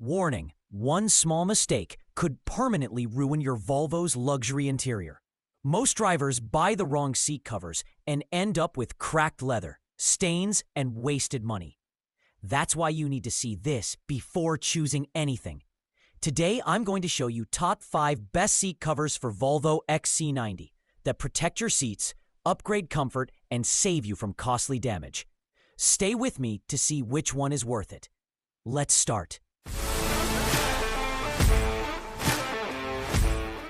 Warning: one small mistake could permanently ruin your Volvo's luxury interior. Most drivers buy the wrong seat covers and end up with cracked leather, stains, and wasted money. That's why you need to see this before choosing anything. Today, I'm going to show you top 5 best seat covers for Volvo XC90 that protect your seats, upgrade comfort, and save you from costly damage. Stay with me to see which one is worth it. Let's start.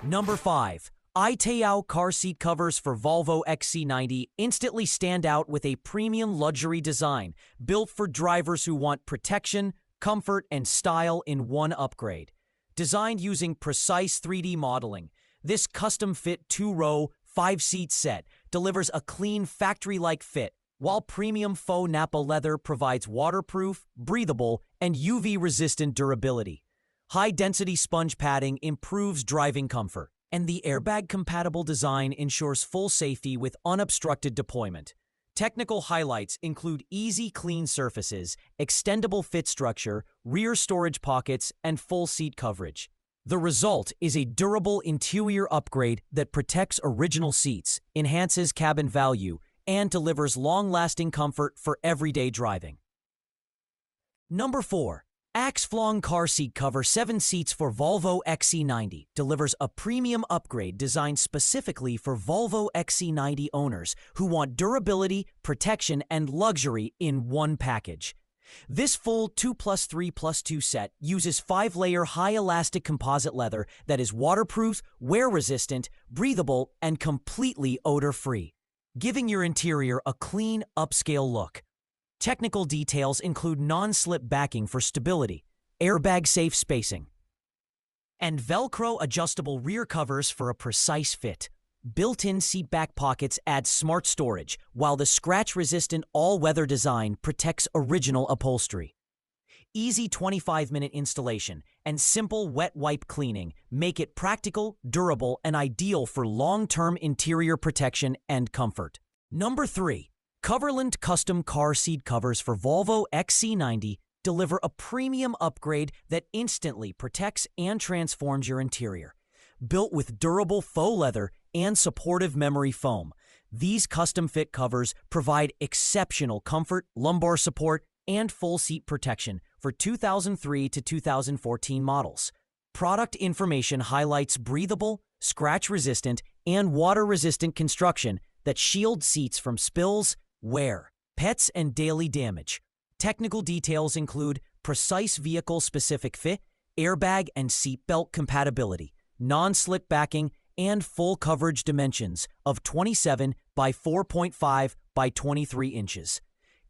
Number 5. Itao car seat covers for Volvo XC90 instantly stand out with a premium luxury design built for drivers who want protection, comfort, and style in one upgrade. Designed using precise 3D modeling, this custom-fit 2-row, 5-seat set delivers a clean factory-like fit, while premium faux Nappa leather provides waterproof, breathable, and UV-resistant durability. High-density sponge padding improves driving comfort, and the airbag-compatible design ensures full safety with unobstructed deployment. Technical highlights include easy clean surfaces, extendable fit structure, rear storage pockets, and full seat coverage. The result is a durable interior upgrade that protects original seats, enhances cabin value, and delivers long-lasting comfort for everyday driving. Number 4. Axflong car seat cover 7 seats for Volvo XC90 delivers a premium upgrade designed specifically for Volvo XC90 owners who want durability, protection, and luxury in one package. This full 2+3+2 set uses 5-layer high-elastic composite leather that is waterproof, wear-resistant, breathable, and completely odor-free, giving your interior a clean, upscale look. Technical details include non-slip backing for stability, airbag-safe spacing, and Velcro adjustable rear covers for a precise fit. Built-in seat back pockets add smart storage, while the scratch-resistant all-weather design protects original upholstery. Easy 25-minute installation and simple wet wipe cleaning make it practical, durable, and ideal for long-term interior protection and comfort. Number 3. Coverland custom car seat covers for Volvo XC90 deliver a premium upgrade that instantly protects and transforms your interior. Built with durable faux leather and supportive memory foam, these custom-fit covers provide exceptional comfort, lumbar support, and full seat protection for 2003 to 2014 models. Product information highlights breathable, scratch-resistant, and water-resistant construction that shield seats from spills, wear, pets, and daily damage. Technical details include precise vehicle-specific fit, airbag and seat belt compatibility, non-slip backing, and full coverage dimensions of 27 by 4.5 by 23 inches.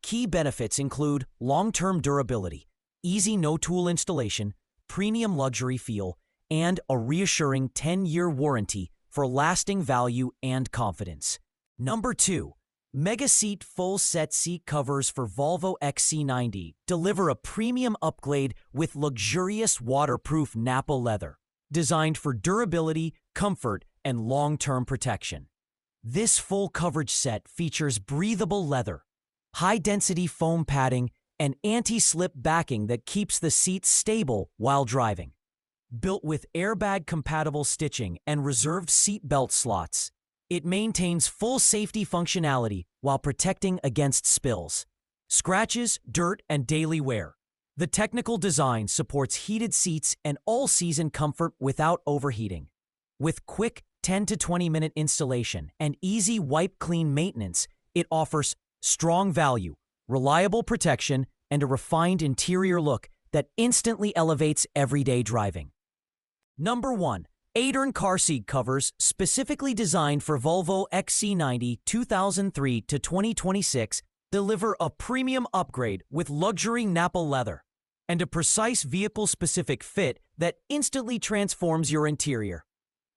Key benefits include long-term durability, easy no-tool installation, premium luxury feel, and a reassuring 10-year warranty for lasting value and confidence. Number 2. Mega Seat full set seat covers for Volvo XC90 deliver a premium upgrade with luxurious waterproof Nappa leather, designed for durability, comfort, and long-term protection. This full coverage set features breathable leather, high-density foam padding, and anti-slip backing that keeps the seats stable while driving. Built with airbag-compatible stitching and reserved seat belt slots, it maintains full safety functionality while protecting against spills, scratches, dirt, and daily wear. The technical design supports heated seats and all-season comfort without overheating. With quick 10 to 20-minute installation and easy wipe-clean maintenance, it offers strong value, reliable protection, and a refined interior look that instantly elevates everyday driving. Number 1. Adern car seat covers specifically designed for Volvo XC90 2003 to 2026 deliver a premium upgrade with luxury Nappa leather and a precise vehicle-specific fit that instantly transforms your interior.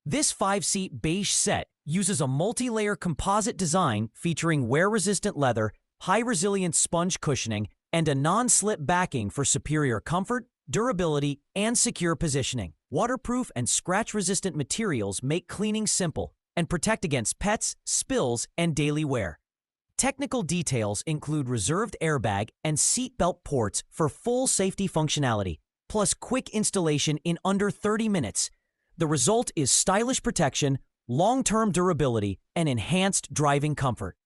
This 5-seat beige set uses a multi-layer composite design featuring wear-resistant leather, high-resilience sponge cushioning, and a non-slip backing for superior comfort, durability, and secure positioning. Waterproof and scratch-resistant materials make cleaning simple and protect against pets, spills, and daily wear. Technical details include reserved airbag and seat belt ports for full safety functionality, plus quick installation in under 30 minutes. The result is stylish protection, long-term durability, and enhanced driving comfort.